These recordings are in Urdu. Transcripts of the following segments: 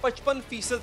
55%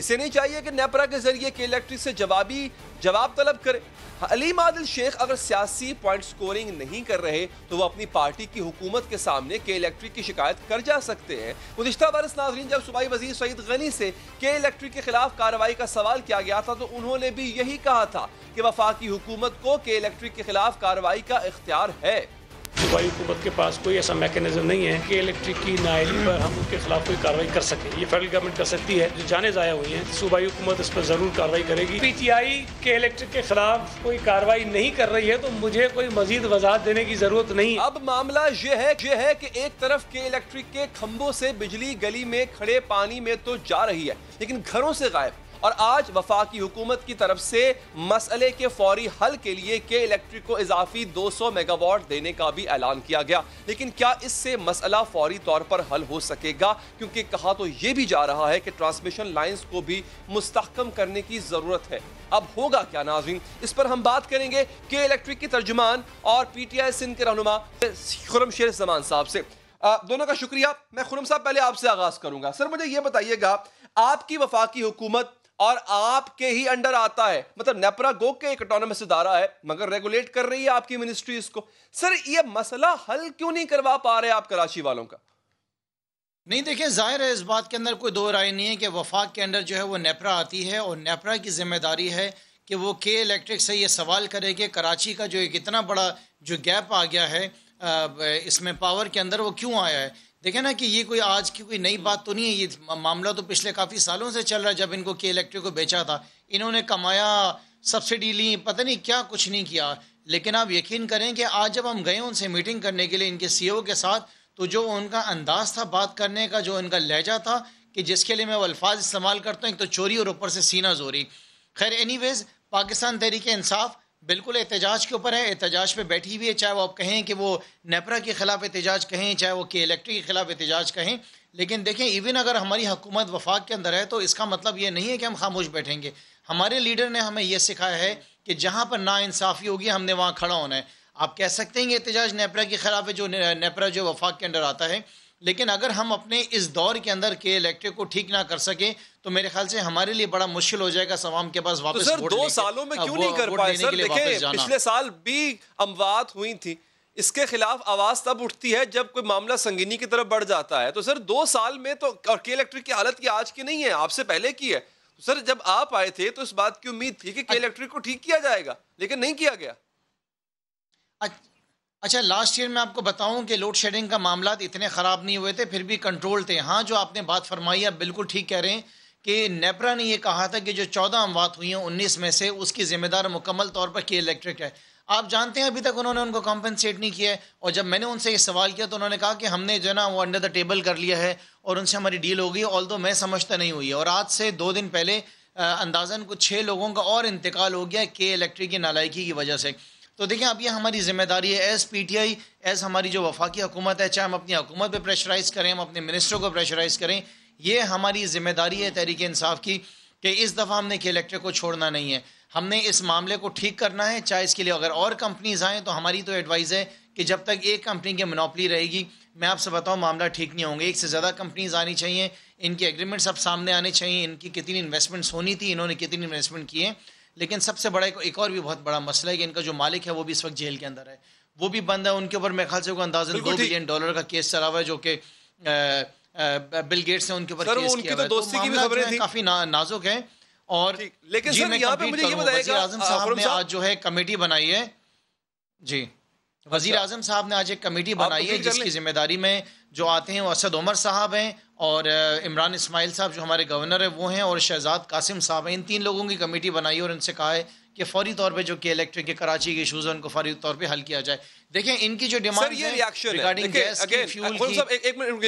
اسے نہیں چاہیے کہ نیپرا کے ذریعے کے الیکٹرک سے جواب طلب کرے. علیم عادل شیخ اگر سیاسی پوائنٹ سکورنگ نہیں کر رہے تو وہ اپنی پارٹی کی حکومت کے سامنے کے الیکٹرک کی شکایت کر جا سکتے ہیں. گزشتہ برس ناظرین جب صوبائی وزیر سعید غنی سے کے الیکٹرک کے خلاف کارروائی کا سوال کیا گیا تھا تو انہوں نے بھی یہی کہا تھا کہ وفاقی حکومت کو کے الیکٹرک کے خلاف کارروائی کا اختیار ہے. صوبائی حکومت کے پاس کوئی ایسا میکینزم نہیں ہے کہ الیکٹرک کی نااہلی پر ہم ان کے خلاف کوئی کارروائی کر سکیں. یہ فیڈرل گورنمنٹ کر سکتی ہے. جو جانیں ضائع ہوئی ہیں صوبائی حکومت اس پر ضرور کارروائی کرے گی. پی ٹی آئی کے الیکٹرک کے خلاف کوئی کارروائی نہیں کر رہی ہے تو مجھے کوئی مزید وضاحت دینے کی ضرورت نہیں. اب معاملہ یہ ہے کہ ایک طرف کے الیکٹرک کے کھمبوں سے بجلی گلی میں کھڑے پانی میں تو جا رہی ہے لیکن گھروں سے غائب. اور آج وفاقی حکومت کی طرف سے مسئلے کے فوری حل کے لیے کے الیکٹرک کو اضافی 200 میگا واٹ دینے کا بھی اعلان کیا گیا. لیکن کیا اس سے مسئلہ فوری طور پر حل ہو سکے گا؟ کیونکہ کہا تو یہ بھی جا رہا ہے کہ ٹرانسمیشن لائنز کو بھی مستحکم کرنے کی ضرورت ہے. اب ہوگا کیا ناظرین؟ اس پر ہم بات کریں گے کے الیکٹرک کی ترجمان اور پی ٹی آئی سندھ کے رہنما خرم شیر زمان صاحب سے. دونوں کا شکریہ. میں خرم صاحب پہلے آپ سے آغاز کروں گا. سر مجھے یہ بتائیے گا، آپ کی وفاقی حکومت اور آپ کے ہی انڈر آتا ہے، مطلب نیپرا گو کے ایک اٹونومس ادارہ ہے مگر ریگولیٹ کر رہی ہے آپ کی منسٹری اس کو. سر یہ مسئلہ حل کیوں نہیں کروا پا رہے آپ کراچی والوں کا؟ نہیں دیکھیں، ظاہر ہے اس بات کے اندر کوئی دو رائے نہیں ہے کہ وفاق کے انڈر جو ہے وہ نیپرا آتی ہے اور نیپرا کی ذمہ داری ہے کہ وہ کے الیکٹرک سے یہ سوال کرے کہ کراچی کا جو ایک اتنا بڑا جو گیپ آ گیا ہے اس میں پاور کے اندر وہ کیوں آیا ہے. دیکھیں نا کہ یہ کوئی آج کی کوئی نئی بات تو نہیں ہے. یہ معاملہ تو پچھلے کافی سالوں سے چل رہا ہے. جب ان کو کے الیکٹرک کو بیچا تھا انہوں نے کمایا، سبسڈی لی، پتہ نہیں کیا کچھ نہیں کیا. لیکن آپ یقین کریں کہ آج جب ہم گئے ان سے میٹنگ کرنے کے لیے ان کے سی او کے ساتھ، تو جو ان کا انداز تھا بات کرنے کا، جو ان کا لہجہ تھا کہ جس کے لیے میں وہ الفاظ استعمال کرتا ہوں، ایک تو چوری اور اوپر سے سینہ زوری. خیر اینی ویز، پاکستان تحریک انصاف بالکل احتجاج کے اوپر ہے، احتجاج پہ بیٹھی ہوئی ہے. چاہے وہ آپ کہیں کہ وہ نیپرا کے خلاف احتجاج کہیں، چاہے وہ کے الیکٹرک کے خلاف احتجاج کہیں. لیکن دیکھیں ایون اگر ہماری حکومت وفاق کے اندر ہے تو اس کا مطلب یہ نہیں ہے کہ ہم خاموش بیٹھیں گے. ہمارے لیڈر نے ہمیں یہ سکھایا ہے کہ جہاں پر ناانصافی ہوگی ہم نے وہاں کھڑا ہونا ہے. آپ کہہ سکتے ہیں کہ احتجاج نیپرا کے خلاف ہے، جو نیپرا جو وفاق کے اندر آتا ہے، لیکن اگر ہم اپنے اس دور کے اندر کے الیکٹرک کو ٹھیک نہ کر سکیں تو میرے خیال سے ہمارے لیے بڑا مشکل ہو جائے گا عوام کے پاس واپس سر 2 سالوں میں کیوں نہیں کر پائے؟ سر دیکھیں پچھلے سال بھی اموات ہوئی تھی، اس کے خلاف آواز تب اٹھتی ہے جب کوئی معاملہ سنگینی کی طرف بڑھ جاتا ہے. تو سر 2 سال میں تو، اور کے الیکٹرک کی حالت کی آج کی نہیں ہے، آپ سے پہلے کی ہے. سر جب آپ آئے تھے تو اس بات کی امید تھی کہ کے الیکٹرک کو ٹھیک کیا جائے گا، لیکن نہیں کیا گیا. اچھا، لاسٹ ایئر میں آپ کو بتاؤں کہ لوڈ شیڈنگ کا معاملات اتنے خراب نہیں ہوئے تھے، پھر بھی کنٹرول تھے. ہاں جو آپ نے بات فرمائی آپ بالکل ٹھیک کہہ رہے ہیں کہ نیپرا نے یہ کہا تھا کہ جو 14 اموات ہوئی ہیں 19 میں سے اس کی ذمہ دار مکمل طور پر کے الیکٹرک ہے. آپ جانتے ہیں ابھی تک انہوں نے ان کو کمپنسیٹ نہیں کیا ہے. اور جب میں نے ان سے یہ سوال کیا تو انہوں نے کہا کہ ہم نے جو ہے نا وہ انڈر دا ٹیبل کر لیا ہے اور ان سے ہماری ڈیل ہو گئی، آلدو میں سمجھتا نہیں ہوئی ہے. اور آج سے 2 دن پہلے اندازاً کچھ 6 لوگوں کا اور انتقال ہو گیا کے الیکٹرک کی نالائکی کی وجہ سے. تو دیکھیں اب یہ ہماری ذمہ داری ہے as P T I, as ہماری جو وفاقی حکومت ہے، چاہے ہم اپنی حکومت پہ پریشرائز کریں، ہم اپنے منسٹروں کو پریشرائز کریں، یہ ہماری ذمہ داری ہے تحریک انصاف کی کہ اس دفعہ ہم نے کے الیکٹرک کو چھوڑنا نہیں ہے. ہم نے اس معاملے کو ٹھیک کرنا ہے، چاہے اس کے لیے اگر اور کمپنیز آئیں تو ہماری تو ایڈوائز ہے کہ جب تک ایک کمپنی کی منوپلی رہے گی، میں آپ سے بتاؤں معاملہ ٹھیک نہیں ہوں گے. ایک سے زیادہ کمپنیز آنی چاہیے، ان کے ایگریمنٹس اب سامنے آنے چاہیے، ان کی کتنی انویسٹمنٹس ہونی تھی، انہوں نے کتنی انویسٹمنٹ کی ہیں. لیکن سب سے بڑا ایک اور بھی بہت بڑا مسئلہ ہے کہ ان کا جو مالک ہے وہ بھی اس وقت جیل کے اندر ہے، وہ بھی بند ہے. ان کے اوپر میرے خیال سے اندازاً $2 بلین کا کیس چلا ہوا ہے جو کہ بل گیٹس نے ان کے اوپر کیس کیا ہے. تو معاملہ کافی نازک ہے. اور لیکن سر یہاں پہ مجھے یہ بتائیے وزیر اعظم صاحب نے آج جو ہے کمیٹی بنائی ہے، جی وزیر اعظم صاحب نے آج ایک کمیٹی بنائی ہے جس کی ذمہ داری میں جو آتے ہیں وہ اسد عمر صاحب ہیں اور عمران اسماعیل صاحب جو ہمارے گورنر ہیں وہ ہیں، اور شہزاد قاسم صاحب ہیں. ان 3 لوگوں کی کمیٹی بنائی ہے اور ان سے کہا ہے کہ فوری طور پہ جو کہ الیکٹرک کے کراچی کے ایشوز ہیں ان کو فوری طور پہ حل کیا جائے. دیکھیں ان کی جو ڈیمانڈ ہے ریگارڈنگ گیس کی، فیول کی، ایک منٹ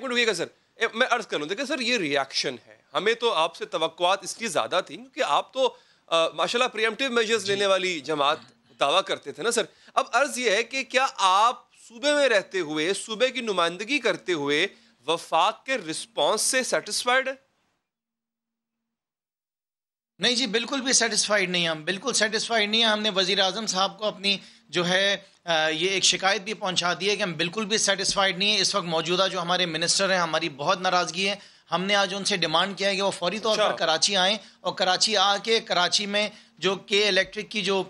رکیے گا سر، میں عرض کروں. دیکھیں سر یہ ریاکشن ہے، ہمیں تو آپ سے توقعات اس کی زیادہ تھی کیونکہ آپ تو ماشاءاللہ پریمپٹیو میجرز لینے والی جماعت دعویٰ کرتے تھے نا سر. اب عرض یہ ہے کہ کیا آپ صوبے میں رہتے ہوئے، صوبے کی نمائندگی کرتے ہوئے وفاق کے رسپانس سے سیٹسفائیڈ ہے؟ نہیں جی بالکل بھی سیٹسفائیڈ نہیں، ہم بالکل سیٹسفائیڈ نہیں ہیں. ہم نے وزیر اعظم صاحب کو اپنی جو ہے یہ ایک شکایت بھی پہنچا دی ہے کہ ہم بالکل بھی سیٹسفائیڈ نہیں ہیں. اس وقت موجودہ جو ہمارے منسٹر ہیں، ہماری بہت ناراضگی ہے. ہم نے آج ان سے ڈیمانڈ کیا ہے کہ وہ فوری طور پر کراچی آئیں اور کراچی آ کے کراچی میں جو کے الیکٹرک کی جو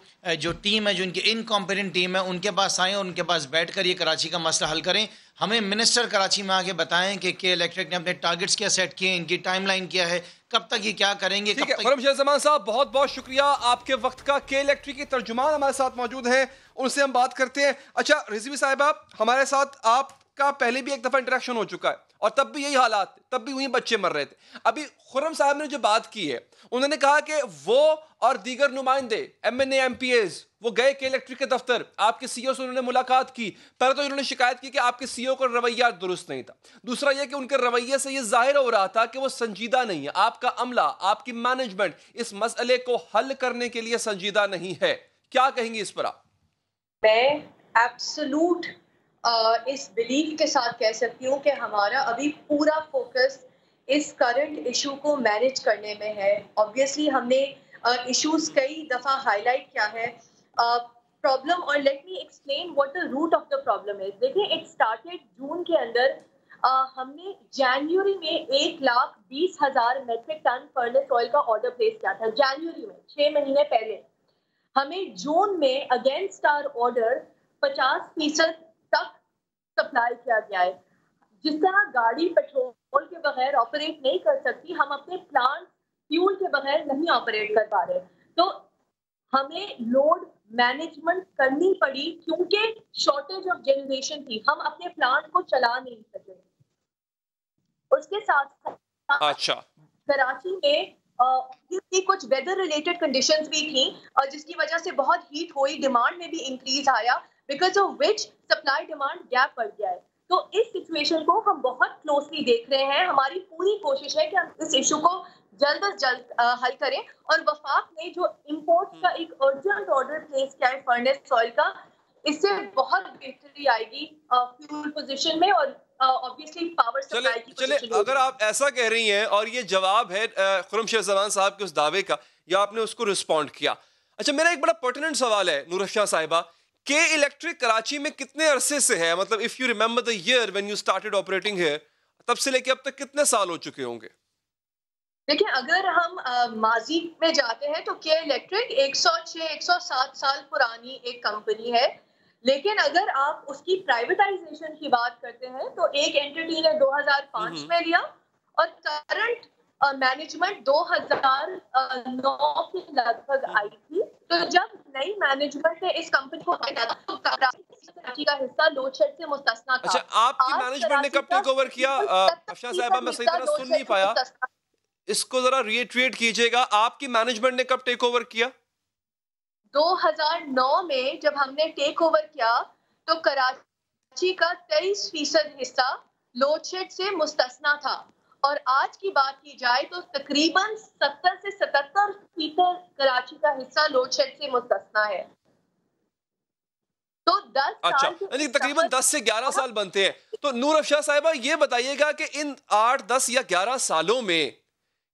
ٹیم ہے، جو ان کی انکمپیٹنٹ ٹیم ہے، ان کے پاس آئیں اور ان کے پاس بیٹھ کر یہ کراچی کا مسئلہ حل کریں. ہمیں منسٹر کراچی میں آ کے بتائیں کہ کے الیکٹرک نے اپنے ٹارگٹس کیا سیٹ کیے، ان کی ٹائم لائن کیا ہے، کب تک یہ کیا کریں گے. خرم شاہ زمان صاحب بہت بہت شکریہ آپ کے وقت کا. کے الیکٹرک کی ترجمان ہمارے ساتھ موجود ہیں، ان سے ہم بات کرتے ہیں. اچھا رضوی صاحبہ، ہمارے ساتھ آپ کا پہلے بھی ایک دفعہ انٹریکشن ہو چکا ہے اور تب بھی یہی حالات تھے، تب بھی وہیں بچے مر رہے تھے. ابھی خرم صاحب نے جو بات کی ہے، انہوں نے کہا کہ وہ اور دیگر نمائندے M N A M P As وہ گئے کے الیکٹرک کے دفتر، آپ کے سی او سے انہوں نے ملاقات کی. پہلے تو انہوں نے شکایت کی کہ آپ کے سی او کا رویہ درست نہیں تھا. دوسرا یہ کہ ان کے رویے سے یہ ظاہر ہو رہا تھا کہ وہ سنجیدہ نہیں ہے، آپ کا عملہ، آپ کی مینجمنٹ اس مسئلے کو حل کرنے کے لیے سنجیدہ نہیں ہے. کیا کہیں گی اس پر آپ؟ میں ایبسولوٹ اس بلیف کے ساتھ کہہ سکتی ہوں کہ ہمارا ابھی پورا فوکس اس کرنٹ ایشو کو مینج کرنے میں ہے. آبویسلی ہم نے ایشوز کئی دفعہ ہائی لائٹ کیا ہے پرابلم، اور let me explain what the root of the problem is. دیکھیں اٹ اسٹارٹیڈ جون کے اندر، ہم نے جنوری میں 1,20,000 میٹرک ٹن فرنس آئل کا آرڈر پلیس کیا تھا. جنوری میں 6 مہینے پہلے. ہمیں جون میں اگینسٹ آر آرڈر 50% تک سپلائی کیا گیا ہے. جس طرح گاڑی پیٹرول کے بغیر آپریٹ نہیں کر سکتی، ہم اپنے پلانٹ فیول کے بغیر نہیں آپریٹ کر پا رہے. تو ہمیں لوڈ مینجمنٹ کرنی پڑی کیونکہ شارٹیج آف جنریشن تھی، ہم اپنے پلانٹ کو چلا نہیں سکے. اس کے ساتھ کراچی میں کچھ ویدر ریلیٹڈ کنڈیشنز بھی تھیں جس کی وجہ سے بہت ہیٹ ہوئی، ڈیمانڈ میں بھی انکریز آیا، because of which supply demand gap بڑھ گیا ہے. تو اس سچویشن کو ہم بہت کلوزلی دیکھ رہے ہیں. ہماری پوری کوشش ہے کہ ہم اس ایشو کو جلد از جلد حل کریں. اور وفاق نے جو امپورٹ کا ایک ارجنٹ آرڈر پلیس کیا ہے فرنس آئل کا، اس سے بہت بہتری آئے گی فیول پوزیشن میں اور obviously power supply کی چلے اگر آپ ایسا کہہ رہی ہیں اور یہ جواب ہے خرم شاہ زمان صاحب کے اس دعوے کا، یا آپ نے اس کو رسپونڈ کیا. اچھا میرا ایک بڑا پرٹیننٹ سوال ہے نور افشاں صاحبہ، کہ الیکٹرک کراچی میں کتنے عرصے سے ہے؟ مطلب if you remember the year when you started operating here، تب سے لے کے اب تک کتنے سال ہو چکے ہوں گے؟ دیکھیں اگر ہم ماضی میں جاتے ہیں تو کے الیکٹرک 106-107 سال پرانی ایک کمپنی ہے. لیکن اگر آپ اس کی پرائیویٹائزیشن کی بات کرتے ہیں تو ایک اینٹی نے 2005 میں لیا اور کرنٹ مینجمنٹ 2009 کے لگ بھگ آئی تھی. تو جب نئی مینجمنٹ نے اس کمپنی کو کراچی کا حصہ لوڈ شیڈ سے مستثنا تھا. اچھا آپ کی مینجمنٹ نے کب ٹیک اوور کیا؟ افشاں صاحبہ میں صحیح طرح سن نہیں پایا، اس کو ذرا ریٹریٹ کیجئے گا. آپ کی مینجمنٹ نے کب ٹیک اوور کیا؟ 2009 میں جب ہم نے ٹیک اوور کیا تو کراچی کا 23% حصہ لوڈ شیڈ سے مستثنا تھا، اور آج کی بات کی جائے تو تقریباً 70 سے 77% کراچی کا حصہ لوڈ شیڈ سے مستثنا ہے. تو 10 اچھا یعنی تقریباً 10 سے 11 سال بنتے ہیں. تو نور افشاں صاحبہ یہ بتائیے گا کہ ان 8, 10 یا 11 سالوں میں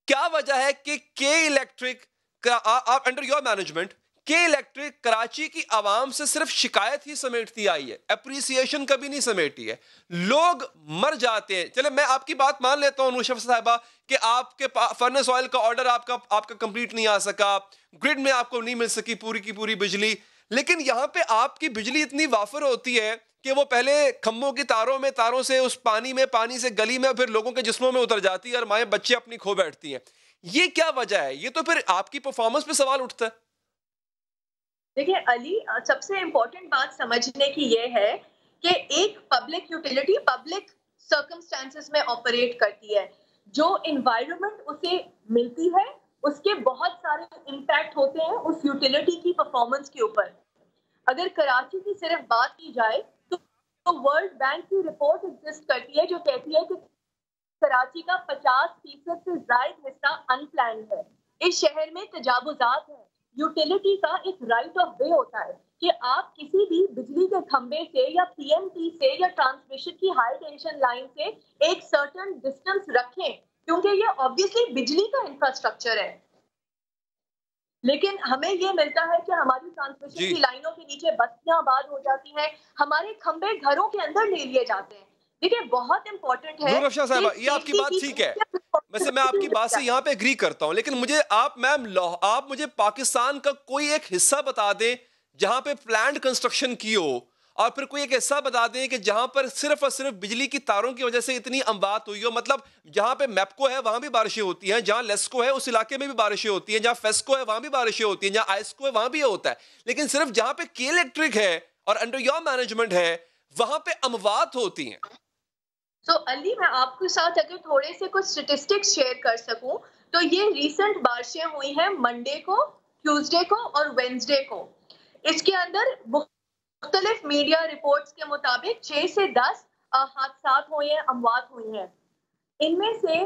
کیا وجہ ہے کہ کے الیکٹرک آپ انڈر یور مینجمنٹ کے الیکٹرک کراچی کی عوام سے صرف شکایت ہی سمیٹتی آئی ہے، اپریسیشن کبھی نہیں سمیٹی ہے، لوگ مر جاتے ہیں. چلے میں آپ کی بات مان لیتا ہوں نوشف صاحبہ کہ آپ کے فرنس آئل کا آرڈر آپ کا کمپلیٹ نہیں آ سکا، گرڈ میں آپ کو نہیں مل سکی پوری کی پوری بجلی، لیکن یہاں پہ آپ کی بجلی اتنی وافر ہوتی ہے کہ وہ پہلے کھمبوں کی تاروں سے اس پانی سے گلی میں پھر لوگوں کے جسموں میں اتر جاتی ہے اور مائیں بچے اپنی کھو بیٹھتی ہیں. یہ کیا وجہ ہے؟ یہ تو پھر آپ کی پرفارمنس پہ سوال اٹھتا ہے. دیکھیں علی، سب سے امپورٹنٹ بات سمجھنے کی یہ ہے کہ ایک پبلک یوٹیلیٹی پبلک سرکمسٹانسز میں آپریٹ کرتی ہے. جو انوائرمنٹ اسے ملتی ہے اس کے بہت سارے امپیکٹ ہوتے ہیں اس یوٹیلیٹی کی پرفارمنس کے اوپر. اگر کراچی کی صرف بات کی جائے تو ورلڈ بینک کی رپورٹ ایگزسٹ کرتی ہے جو کہتی ہے کہ کراچی کا 50% سے زائد حصہ ان پلانڈ ہے. اس شہر میں تجاوزات ہیں. یوٹیلیٹی کا ایک رائٹ آف وے ہوتا ہے کہ آپ کسی بھی بجلی کے کھمبے سے یا پی ایم ٹی سے یا ٹرانسمیشن کی ہائی ٹینشن لائن سے ایک سرٹن ڈسٹینس رکھیں، کیونکہ یہ obviously بجلی کا انفراسٹرکچر ہے. لیکن ہمیں یہ ملتا ہے کہ ہماری ٹرانسمیشن کی لائنوں کے نیچے بستیاں آباد ہو جاتی ہیں، ہمارے کھمبے گھروں کے اندر لے لیے جاتے ہیں. دیکھیے بہت امپورٹنٹ ہے. نور افشاں صاحبہ یہ آپ کی بات ٹھیک ہے, ویسے میں آپ کی بات سے یہاں پہ اگری کرتا ہوں, لیکن مجھے آپ مجھے پاکستان کا کوئی ایک حصہ بتا دیں جہاں پہ پلانڈ کنسٹرکشن کی ہو, اور پھر کوئی ایک ایسا بتا دیں کہ جہاں پر صرف اور صرف بجلی کی تاروں کی وجہ سے اتنی اموات ہوئی ہو. مطلب جہاں پہ میپکو ہے وہاں بھی بارشیں ہوتی ہیں, جہاں لیسکو ہے اس علاقے میں بھی بارشیں ہوتی ہیں, جہاں فیسکو ہے وہاں بھی بارشیں ہوتی ہیں, جہاں آئسکو ہے وہاں بھی ہوتا ہے, لیکن صرف جہاں پہ کے الیکٹرک ہے اور انڈر یور مینجمنٹ ہے وہاں پہ اموات ہوتی ہیں. سو علی میں آپ کے ساتھ اگر تھوڑے سے کچھ اسٹیٹسٹکس شیئر کر سکوں تو یہ ریسنٹ بارشیں ہوئی ہیں منڈے کو, ٹیوزڈے کو اور وینسڈے کو. اس کے اندر مختلف میڈیا رپورٹس کے مطابق 6 سے 10 حادثات ہوئے ہیں, اموات ہوئی ہیں. ان میں سے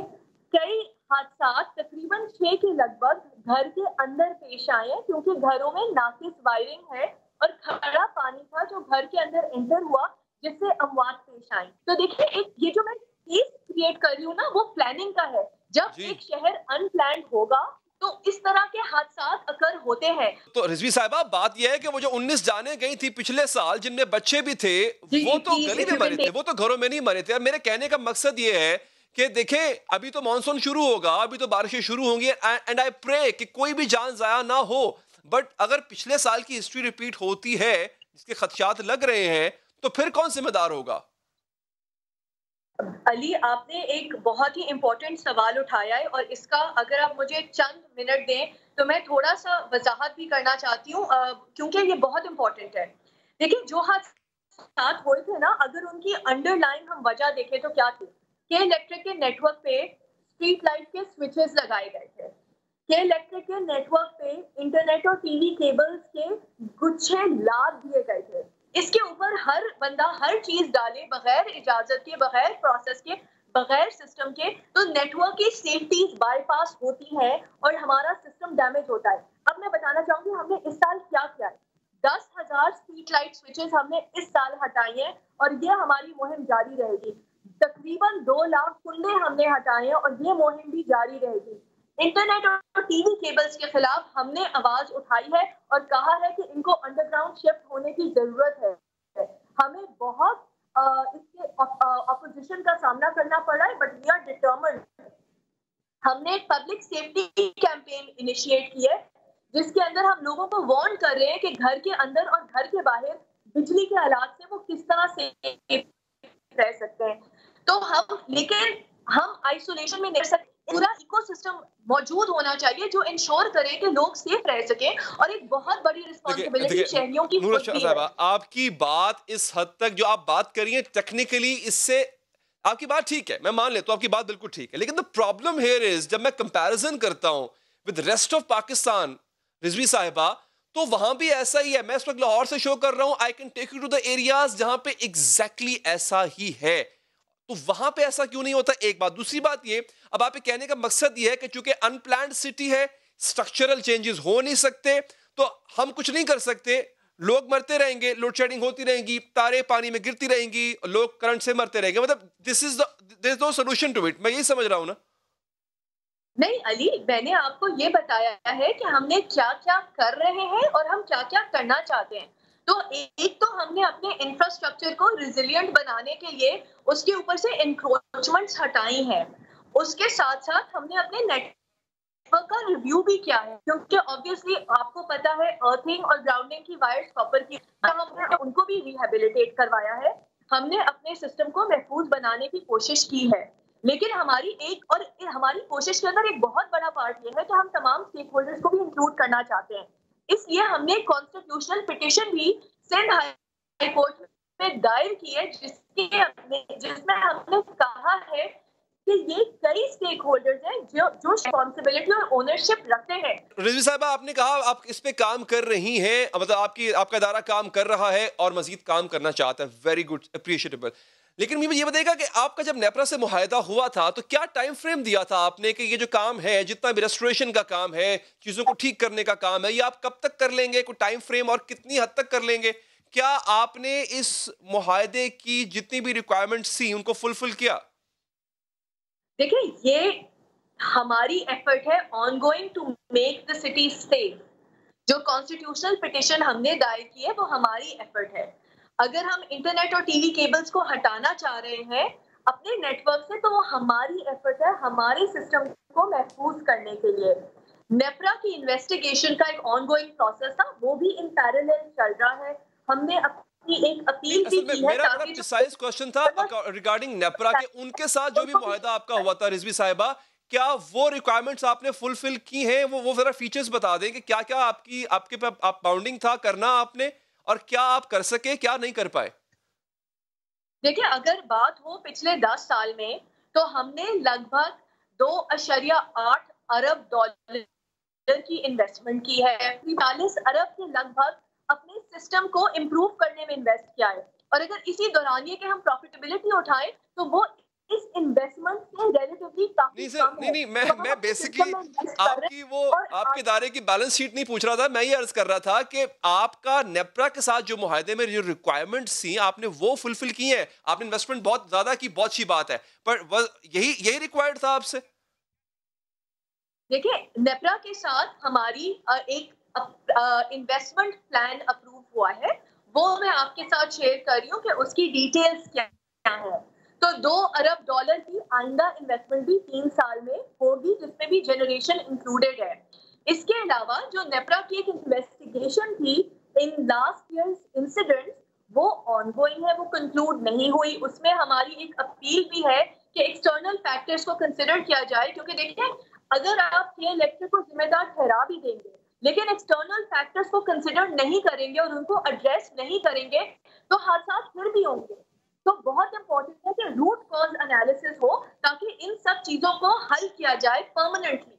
کئی حادثات تقریباً 6 کے لگ بھگ گھر کے اندر پیش آئے ہیں, کیونکہ گھروں میں ناقص وائرنگ ہے اور کھڑا پانی تھا جو گھر کے اندر انٹر ہوا جس سے اموات پیش آئیں. تو دیکھیے یہ جو میں کیس کریٹ کر رہی ہوں نا وہ پلاننگ کا ہے. جب ایک شہر ان پلانڈ ہوگا تو اس طرح کے حادثات اکر ہوتے ہیں. تو رضوی صاحبہ بات یہ ہے کہ وہ جو 19 جانیں گئی تھی پچھلے سال جن میں بچے بھی تھے وہ تو گلی میں مرے تھے, وہ تو گھروں میں نہیں مرے تھے. میرے کہنے کا مقصد یہ ہے کہ دیکھیں ابھی تو مانسون شروع ہوگا, ابھی تو بارشیں شروع ہوں گی, اینڈ آئی پرے کہ کوئی بھی جان ضائع نہ ہو. بٹ اگر پچھلے سال کی ہسٹری ریپیٹ ہوتی ہے جس کے خدشات لگ رہے ہیں تو پھر کون ذمہ دار ہوگا؟ علی آپ نے ایک بہت ہی امپورٹنٹ سوال اٹھایا ہے اور اس کا اگر آپ مجھے چند منٹ دیں تو میں تھوڑا سا وضاحت بھی کرنا چاہتی ہوں کیونکہ یہ بہت امپورٹنٹ ہے. دیکھیں جو حادثات ہوئے تھے نا, اگر ان کی انڈر لائن ہم وجہ دیکھیں تو کیا تھی کہ الیکٹرک کے نیٹ ورک پہ اسٹریٹ لائٹ کے سوئچز لگائے گئے تھے, کہ الیکٹرک کے نیٹ ورک پہ انٹرنیٹ اور ٹی وی کیبلز کے گچھے لاد دیے گئے تھے. اس کے اوپر ہر بندہ ہر چیز ڈالے بغیر اجازت کے, بغیر پروسیس کے, بغیر سسٹم کے, تو نیٹ ورک کی سیفٹیز بائی پاس ہوتی ہے اور ہمارا سسٹم ڈیمیج ہوتا ہے. اب میں بتانا چاہوں گی ہم نے اس سال کیا کیا ہے. 10,000 اسٹریٹ لائٹ سوئچز ہم نے اس سال ہٹائی ہیں اور یہ ہماری مہم جاری رہے گی. تقریباً 2 لاکھ کنڈے ہم نے ہٹائے ہیں اور یہ مہم بھی جاری رہے گی. انٹرنیٹ اور ٹی وی کیبلز کے خلاف ہم نے آواز اٹھائی ہے اور کہا ہے کہ ان کو انڈر گراؤنڈ شفٹ ہونے کی ضرورت ہے. ہمیں بہت اس کے اپوزیشن کا سامنا کرنا پڑا ہے بٹ وی آر ڈٹرمنڈ. ہم نے ایک پبلک سیفٹی کیمپین انیشیٹ کی ہے جس کے اندر ہم لوگوں کو وارن کر رہے ہیں کہ گھر کے اندر اور گھر کے باہر بجلی کے آلات سے وہ کس طرح سے رہ سکتے ہیں. تو لیکن ہم آئسولیشن میں نہیں رہ سکتے. پورا ایکو سسٹم موجود ہونا چاہیے جو انشور کرے کہ لوگ سیف رہ سکیں, اور ایک بہت بڑی رسپانسبلٹی شہریوں کی خود بھی ہے. آپ کی بات اس حد تک جو آپ بات کر رہی ہیں ٹیکنیکلی اس سے آپ کی بات ٹھیک ہے, میں مان لیتا ہوں آپ کی بات بالکل ٹھیک ہے, لیکن the problem here is جب میں کمپیریزن کرتا ہوں with rest of Pakistan Rizvi صاحبہ تو وہاں بھی ایسا ہی ہے. میں اس وقت لاہور سے شو کر رہا ہوں, I can take you to the areas جہاں پہ exactly ایسا ہی ہے. تو وہاں پہ ایسا کیوں نہیں ہوتا؟ ایک بات. دوسری بات یہ, اب آپ کے کہنے کا مقصد یہ ہے کہ چونکہ ان پلانڈ سٹی ہے, اسٹرکچرل چینجز ہو نہیں سکتے, تو ہم کچھ نہیں کر سکتے, لوگ مرتے رہیں گے, لوڈ شیڈنگ ہوتی رہیں گی, تاریں پانی میں گرتی رہیں گی, لوگ کرنٹ سے مرتے رہیں گے. مطلب there is no solution to it. میں یہی سمجھ رہا ہوں نا. نہیں علی, میں نے آپ کو یہ بتایا ہے کہ ہم نے کیا کیا کر رہے ہیں اور ہم کیا کیا کرنا چاہتے ہیں. تو ایک تو ہم نے اپنے انفراسٹرکچر کو ریزیلینٹ بنانے کے لیے اس کے اوپر سے انکروچمنٹس ہٹائی ہیں. اس کے ساتھ ساتھ ہم نے اپنے نیٹ ورک کا ریویو بھی کیا ہے, کیونکہ آبویسلی آپ کو پتا ہے ارتھنگ اور گراؤنڈنگ کی وائرز کاپر کی, ہم نے ان کو بھی ریہیبلیٹیٹ کروایا ہے. ہم نے اپنے سسٹم کو محفوظ بنانے کی کوشش کی ہے, لیکن ہماری کوشش کے اندر ایک بہت بڑا پارٹ یہ ہے کہ ہم تمام اسٹیک ہولڈرز کو بھی انکلوڈ کرنا چاہتے ہیں. اس لیے ہم نے کانسٹیٹیوشنل پٹیشن بھی سندھ ہائی کورٹ میں دائر کی ہے جس میں ہم نے کہا ہے کہ یہ کئی اسٹیک ہولڈرز ہیں جو ریسپانسبلٹی اور اونرشپ رکھتے ہیں. رضوی صاحبہ آپ نے کہا آپ اس پہ کام کر رہی ہیں, مطلب آپ کا ادارہ کام کر رہا ہے اور مزید کام کرنا چاہتا ہے, ویری گڈ, اپریشیٹیبل. لیکن مجھے یہ بتائے گا کہ آپ کا جب نیپرا سے معاہدہ ہوا تھا تو کیا ٹائم فریم دیا تھا آپ نے کہ یہ جو کام ہے, جتنا بھی ریسٹوریشن کا کام ہے, چیزوں کو ٹھیک کرنے کا کام ہے, یہ آپ کب تک کر لیں گے, کوئی ٹائم فریم اور کتنی حد تک کر لیں گے؟ کیا آپ نے اس معاہدے کی جتنی بھی ریکوائرمنٹس تھیں ان کو فلفل کیا؟ دیکھیں یہ ہماری ایفرٹ ہے on going to make the city safe. جو کانسٹیٹیوشنل پٹیشن ہم نے دائر کی ہے وہ ہماری ایفرٹ ہے. اگر ہم انٹرنیٹ اور ٹی وی کیبلز کو ہٹانا چاہ رہے ہیں اپنے نیٹ ورک سے تو وہ ہماری ایفرٹ ہے ہمارے سسٹم کو محفوظ کرنے کے لیے. نیپرا کی انویسٹیگیشن کا ایک آن گوئنگ پروسیس تھا, وہ بھی ان پیرالل چل رہا ہے. ہم نے اپنی ایک اپیل بھی کی ہے میرا بڑا پریسائز کوشچن تھا ریگارڈنگ نیپرا کے ان کے ساتھ جو بھی معاہدہ آپ کا ہوا تھا رضوی صاحبہ, کیا وہ ریکوائرمنٹس آپ نے فلفل کی ہیں؟ وہ ذرا فیچرز بتا دیں کہ کیا کیا آپ کے باؤنڈنگ تھا کرنا آپ نے, اور کیا آپ کر سکے کیا نہیں کر پائے؟ دیکھیں اگر بات ہو پچھلے 10 سال میں تو ہم نے لگ بھگ 2.8 ارب ڈالر کی انویسٹمنٹ کی ہے. 45 ارب کے لگ بھگ اپنے سسٹم کو امپروو کرنے میں انویسٹ کیا ہے, اور اگر اسی دوران یہ کہ ہم پروفیٹیبلٹی اٹھائیں تو وہ اس انویسٹمنٹ سے ریلیٹیولی کافی کم ہے. میں بیسکلی آپ کی وہ آپ کے ادارے کی بیلنس شیٹ نہیں پوچھ رہا تھا, میں یہ عرض کر رہا تھا کہ آپ کا نیپرا کے ساتھ جو معاہدے میں جو ریکوائرمنٹس تھیں آپ نے وہ فلفل کی ہیں. آپ نے انویسٹمنٹ بہت زیادہ کی, بہت اچھی بات ہے, پر یہی ریکوائرڈ تھا آپ سے؟ دیکھیں نیپرا کے ساتھ ہماری ایک انویسٹمنٹ پلان اپروو ہوا ہے, وہ میں آپ کے ساتھ شیئر کر رہی ہوں کہ اس کی ڈیٹیلز کیا ہے. تو 2 ارب ڈالر کی آئندہ انویسٹمنٹ بھی 3 سال میں ہوگی, جس میں بھی جنریشن انکلوڈیڈ ہے. اس کے علاوہ جو نیپرا کی ایک انویسٹیگیشن تھی ان لاسٹ ایئرز انسیڈنٹ, وہ آن گوئنگ ہے, وہ کنکلوڈ نہیں ہوئی. اس میں ہماری ایک اپیل بھی ہے کہ ایکسٹرنل فیکٹرز کو کنسیڈر کیا جائے, کیونکہ دیکھیں اگر آپ کے الیکٹرک کو ذمہ دار ٹھہرا بھی دیں گے لیکن ایکسٹرنل فیکٹرز کو کنسیڈر نہیں کریں گے اور ان کو ایڈریس نہیں کریں گے تو حادثات پھر بھی ہوں گے. تو بہت امپورٹنٹ ہے کہ روٹ کاز انالیسس ہو تاکہ ان سب چیزوں کو حل کیا جائے پرماننٹلی.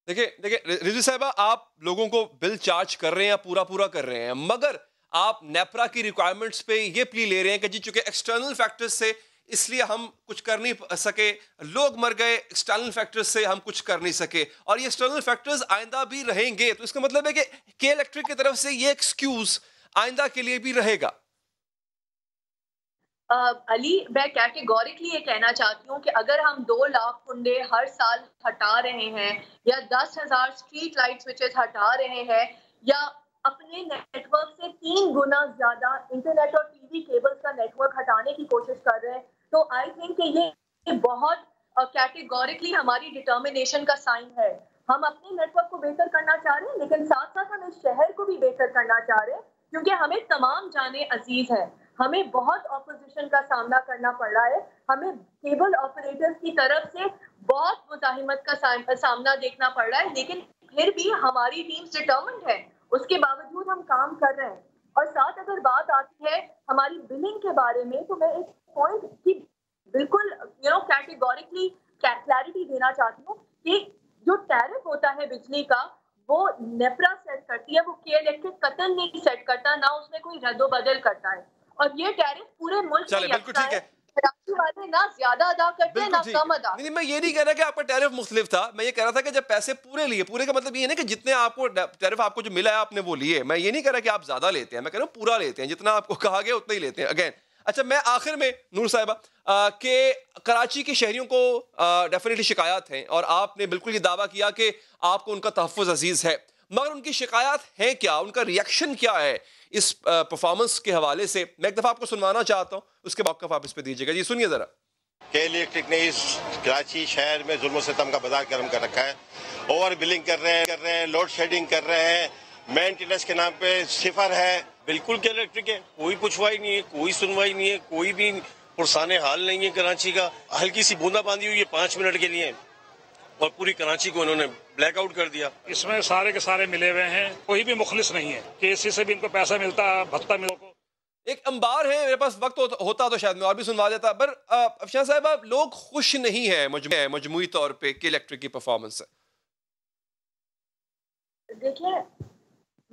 دیکھیں رضوی صاحبہ, آپ لوگوں کو بل چارج کر رہے ہیں, پورا کر رہے ہیں, مگر آپ نیپرا کی ریکوائرمنٹس پہ یہ پلی لے رہے ہیں کہ جی چونکہ ایکسٹرنل فیکٹرز سے اس لیے ہم کچھ کر نہیں سکے, لوگ مر گئے, ایکسٹرنل فیکٹرز سے ہم کچھ کر نہیں سکے, اور یہ ایکسٹرنل فیکٹرز آئندہ بھی رہیں گے. تو اس کا مطلب ہے کہ کے الیکٹرک کی طرف سے یہ ایکسکیوز آئندہ کے لیے بھی رہے گا. علی, میں کیٹیگورکلی یہ کہنا چاہتی ہوں کہ اگر ہم 2 لاکھ کنڈے ہر سال ہٹا رہے ہیں یا 10,000 اسٹریٹ لائٹ سوئچز ہٹا رہے ہیں یا اپنے نیٹ ورک سے 3 گنا زیادہ انٹرنیٹ اور ٹی وی کیبلز کا نیٹ ورک ہٹانے کی کوشش کر رہے ہیں, تو آئی تھنک کہ یہ بہت کیٹیگورکلی ہماری ڈٹرمنیشن کا سائن ہے. ہم اپنے نیٹ ورک کو بہتر کرنا چاہ رہے ہیں لیکن ساتھ ساتھ ہم اس شہر کو بھی بہتر کرنا چاہ رہے ہیں, کیونکہ ہمیں تمام جانیں عزیز ہیں. ہمیں بہت اپوزیشن کا سامنا کرنا پڑ رہا ہے, ہمیں کیبل آپریٹرز کی طرف سے بہت مزاحمت کا سامنا دیکھنا پڑ رہا ہے, لیکن پھر بھی ہماری ٹیم ڈٹرمنڈ ہے, اس کے باوجود ہم کام کر رہے ہیں. اور ساتھ اگر بات آتی ہے ہماری بلنگ کے بارے میں تو میں ایک پوائنٹ کی بالکل کیٹیگورکلی کلیئرٹی دینا چاہتی ہوں کہ جو ٹیرف ہوتا ہے بجلی کا وہ نیپرا سیٹ کرتی ہے, وہ کے الیکٹرک قطن نہیں سیٹ کرتا, نہ اس میں کوئی رد و بدل کرتا ہے. اور یہ ٹیرف پورے ملک میں یکساں ہے, کراچی والے نہ زیادہ ادا کرتے ہیں نہ کم ادا. نہیں, میں یہ نہیں کہہ رہا کہ آپ کا ٹیرف مختلف تھا, میں یہ کہہ رہا تھا کہ جب پیسے پورے کا مطلب یہ ہے کہ جتنے آپ کو ٹیرف آپ کو جو ملا ہے آپ نے وہ لیے. میں یہ نہیں کہہ رہا کہ آپ زیادہ لیتے ہیں, میں کہہ رہا ہوں پورا لیتے ہیں, جتنا آپ کو کہا گیا اتنا ہی لیتے ہیں. اگین اچھا, میں آخر میں نور صاحبہ کہ کراچی کے شہریوں کو ڈیفینیٹلی شکایات ہیں اور آپ نے بالکل یہ دعویٰ کیا کہ آپ کو ان کا تحفظ عزیز ہے, مگر ان کی شکایات ہیں کیا, ان کا ریئیکشن کیا ہے اس پرفارمنس کے حوالے سے؟ میں ایک دفعہ آپ کو سنوانا چاہتا ہوں, اس کے موقف آپ اس پہ دیجیے گا. جی سنیے ذرا. کے الیکٹرک نے اس کراچی شہر میں ظلم و ستم کا بازار گرم کر رکھا ہے. اوور بلنگ کر رہے ہیں, لوڈ شیڈنگ کر رہے ہیں, مینٹیننس کے نام پہ صفر ہے. بالکل کے الیکٹرک ہے, کوئی پوچھوائی نہیں ہے, کوئی سنوائی نہیں ہے, کوئی بھی پرسان حال نہیں ہے کراچی کا. ہلکی سی بوندا باندھی ہوئی ہے 5 منٹ کے لیے اور پوری کراچی کو انہوں نے بلیک آؤٹ کر دیا. اس میں سارے کے سارے ملے ہوئے ہیں, کوئی بھی مخلص نہیں ہے کہ اسی سے بھی ان کو پیسہ ملتا, بھتہ ملتا. ایک انبار ہے, میرے پاس وقت ہوتا تو شاید میں اور بھی سنوا دیتا, پر افشاں صاحبہ لوگ خوش نہیں ہیں مجموعی طور پہ کہ الیکٹرک کی پرفارمنس سے. دیکھیں,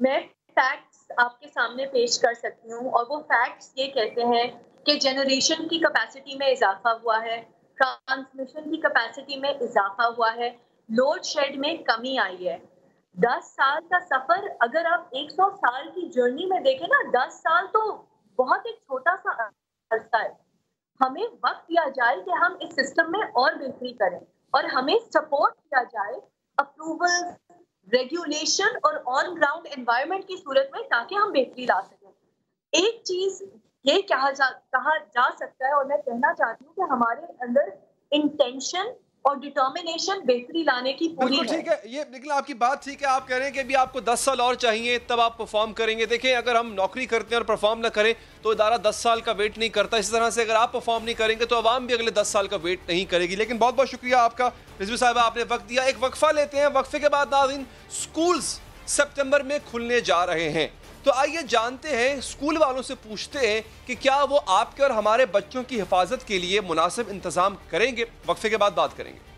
میں فیکٹس آپ کے سامنے پیش کر سکتی ہوں, اور وہ فیکٹس یہ کہتے ہیں کہ جنریشن کی کیپیسٹی میں اضافہ ہوا ہے, ٹرانسمیشن کی کیپیسٹی میں اضافہ ہوا ہے, لوڈ شیڈ میں کمی آئی ہے. 10 سال کا سفر اگر آپ 100 سال کی جرنی میں دیکھیں نا, 10 سال تو بہت ایک چھوٹا سا عرصہ ہے. ہمیں وقت دیا جائے کہ ہم اس سسٹم میں اور بہتری کریں, اور ہمیں سپورٹ کیا جائے اپروول ریگولیشن اور آن گراؤنڈ انوائرمنٹ کی صورت میں تاکہ ہم بہتری لا سکیں. ایک چیز یہ کہا جا سکتا ہے اور میں کہنا چاہتی ہوں کہ ہمارے اندر انٹینشن اور ڈٹرمنیشن بہتری لانے کی پوری ہے. ٹھیک ہے، یہ لیکن آپ کی بات ٹھیک ہے. آپ کہہ رہے ہیں کہ ابھی آپ کو 10 سال اور چاہیے تب آپ پرفارم کریں گے. دیکھیں اگر ہم نوکری کرتے ہیں اور پرفارم نہ کریں تو ادارہ 10 سال کا ویٹ نہیں کرتا. اسی طرح سے اگر آپ پرفارم نہیں کریں گے تو عوام بھی اگلے 10 سال کا ویٹ نہیں کرے گی. لیکن بہت بہت شکریہ آپ کا رضوی صاحبہ، آپ نے وقت دیا. ایک وقفہ لیتے ہیں، وقفے کے بعد ناظرین سکولز سپٹمبر میں کھلنے جا رہے ہیں، تو آئیے جانتے ہیں اسکول والوں سے پوچھتے ہیں کہ کیا وہ آپ کے اور ہمارے بچوں کی حفاظت کے لیے مناسب انتظام کریں گے. وقفے کے بعد بات کریں گے.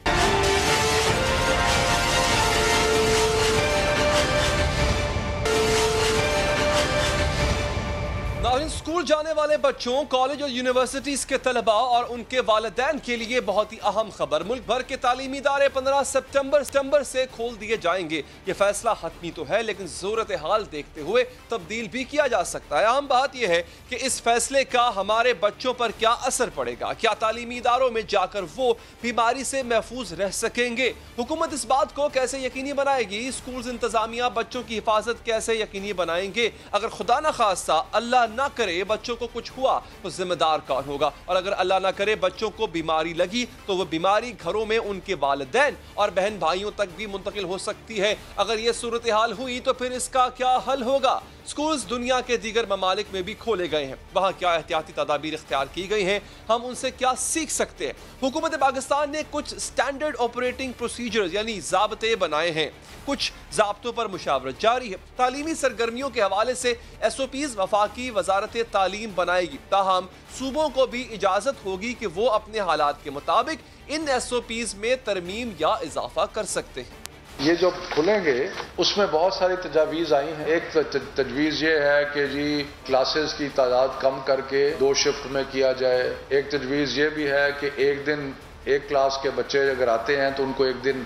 ناظرین، اسکول جانے والے بچوں، کالج اور یونیورسٹیز کے طلباء اور ان کے والدین کے لیے بہت ہی اہم خبر. ملک بھر کے تعلیمی ادارے 15 ستمبر سے کھول دیے جائیں گے. یہ فیصلہ حتمی تو ہے لیکن صورتحال دیکھتے ہوئے تبدیل بھی کیا جا سکتا ہے. اہم بات یہ ہے کہ اس فیصلے کا ہمارے بچوں پر کیا اثر پڑے گا. کیا تعلیمی اداروں میں جا کر وہ بیماری سے محفوظ رہ سکیں گے؟ حکومت اس بات کو کیسے یقینی بنائے گی؟ اسکولز انتظامیہ بچوں کی حفاظت کیسے یقینی بنائیں گے؟ اگر خدا نہ خواستہ اللہ نہ کرے بچوں کو کچھ ہوا تو ذمہ دار کون ہوگا؟ اور اگر اللہ نہ کرے بچوں کو بیماری لگی تو وہ بیماری گھروں میں ان کے والدین اور بہن بھائیوں تک بھی منتقل ہو سکتی ہے. اگر یہ صورتحال ہوئی تو پھر اس کا کیا حل ہوگا؟ سکولز دنیا کے دیگر ممالک میں بھی کھولے گئے ہیں، وہاں کیا احتیاطی تدابیر اختیار کی گئی ہیں؟ ہم ان سے کیا سیکھ سکتے ہیں؟ حکومت پاکستان نے کچھ سٹینڈرڈ آپریٹنگ پروسیجرز یعنی ضابطے بنائے ہیں. کچھ ضابطوں پر مشاورت جاری ہے. تعلیمی سرگرمیوں کے حوالے سے SOPs وفاقی وزارت تعلیم بنائے گی. تاہم صوبوں کو بھی اجازت ہوگی کہ وہ اپنے حالات کے مطابق ان SOPs میں ترمیم یا اضافہ کر سکتے ہیں. یہ جو کھلیں گے اس میں بہت ساری تجاویز آئی ہیں. ایک تجویز یہ ہے کہ جی کلاسز کی تعداد کم کر کے 2 شفٹ میں کیا جائے. ایک تجویز یہ بھی ہے کہ ایک دن ایک کلاس کے بچے اگر آتے ہیں تو ان کو ایک دن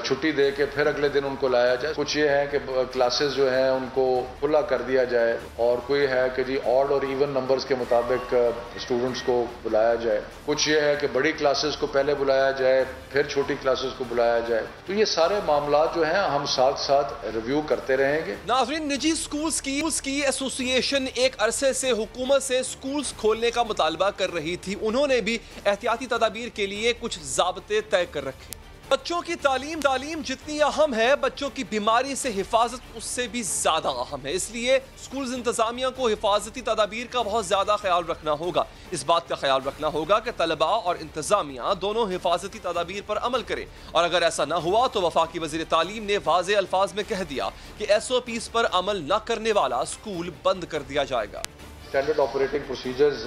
چھٹی دے کے پھر اگلے دن ان کو لایا جائے. کچھ یہ ہے کہ کلاسز جو ہیں ان کو کھلا کر دیا جائے، اور کوئی ہے کہ جی آڈ اور ایون نمبرز کے مطابق اسٹوڈنٹس کو بلایا جائے. کچھ یہ ہے کہ بڑی کلاسز کو پہلے بلایا جائے پھر چھوٹی کلاسز کو بلایا جائے. تو یہ سارے معاملات جو ہیں ہم ساتھ ساتھ ریویو کرتے رہیں گے. ناظرین، نجی اسکولز کی ایسوسی ایشن ایک عرصے سے حکومت سے اسکولز کھولنے کا مطالبہ کر رہی تھی. انہوں نے بھی احتیاطی تدابیر کے لیے کچھ ضابطے طے کر رکھے. بچوں کی تعلیم جتنی اہم ہے، بچوں کی بیماری سے حفاظت اس سے بھی زیادہ اہم ہے. اس لیے اسکولز انتظامیہ کو حفاظتی تدابیر کا بہت زیادہ خیال رکھنا ہوگا. اس بات کا خیال رکھنا ہوگا کہ طلباء اور انتظامیہ دونوں حفاظتی تدابیر پر عمل کریں. اور اگر ایسا نہ ہوا تو وفاقی وزیر تعلیم نے واضح الفاظ میں کہہ دیا کہ SOPs پر عمل نہ کرنے والا اسکول بند کر دیا جائے گا. Standard operating procedures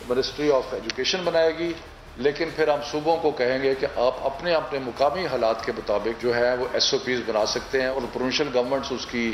ministry of education بنائے گی، لیکن پھر ہم صوبوں کو کہیں گے کہ آپ اپنے اپنے مقامی حالات کے مطابق جو ہے وہ SOPs بنا سکتے ہیں، اور پروونشل گورنمنٹس اس کی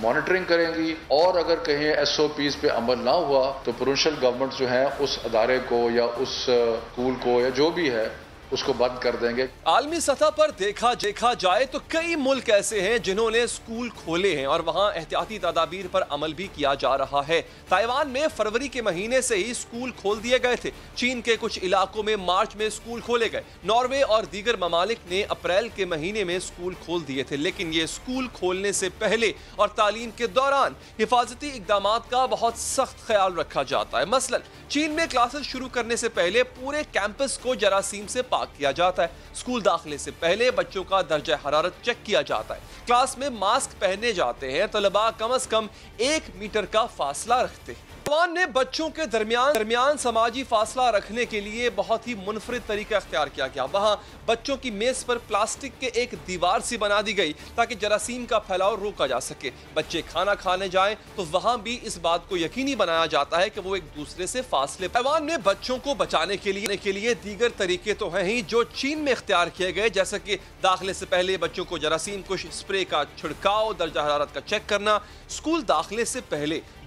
مانیٹرنگ کریں گی. اور اگر کہیں SOPs پہ عمل نہ ہوا تو پروونشل گورنمنٹس جو ہیں اس ادارے کو یا اس اسکول کو یا جو بھی ہے اس کو بند کر دیں گے. عالمی سطح پر دیکھا جائے تو کئی ملک ایسے ہیں جنہوں نے اسکول کھولے ہیں اور وہاں احتیاطی تدابیر پر عمل بھی کیا جا رہا ہے. تائیوان میں فروری کے مہینے سے ہی اسکول کھول دیے گئے تھے. چین کے کچھ علاقوں میں مارچ میں اسکول کھولے گئے. ناروے اور دیگر ممالک نے اپریل کے مہینے میں اسکول کھول دیے تھے. لیکن یہ اسکول کھولنے سے پہلے اور تعلیم کے دوران حفاظتی اقدامات کا بہت سخت خیال رکھا جاتا ہے. مثلا چین میں کلاسز شروع کرنے سے پہلے پورے کیمپس کو جراثیم سے پاک کیا جاتا ہے. اسکول داخلے سے پہلے بچوں کا درجہ حرارت چیک کیا جاتا ہے. کلاس میں ماسک پہنے جاتے ہیں. طلباء کم از کم 1 میٹر کا فاصلہ رکھتے ہیں. طالبان نے بچوں کے درمیان سماجی فاصلہ رکھنے کے لیے بہت ہی منفرد طریقہ اختیار کیا گیا. وہاں بچوں کی میز پر پلاسٹک کے ایک دیوار سی بنا دی گئی تاکہ جراثیم کا پھیلاؤ روکا جا سکے. بچے کھانا کھانے جائیں تو وہاں بھی اس بات کو یقینی بنایا جاتا ہے کہ وہ ایک دوسرے سے فاصلے. طالبان نے بچوں کو بچانے کے لیے دیگر طریقے تو ہیں ہی جو چین میں اختیار کیے گئے، جیسا کہ داخلے سے پہلے بچوں کو جراثیم کش اسپرے کا چھڑکاؤ، درجہ حرارت کا چیک کرنا. اسکول داخلے سے پہلے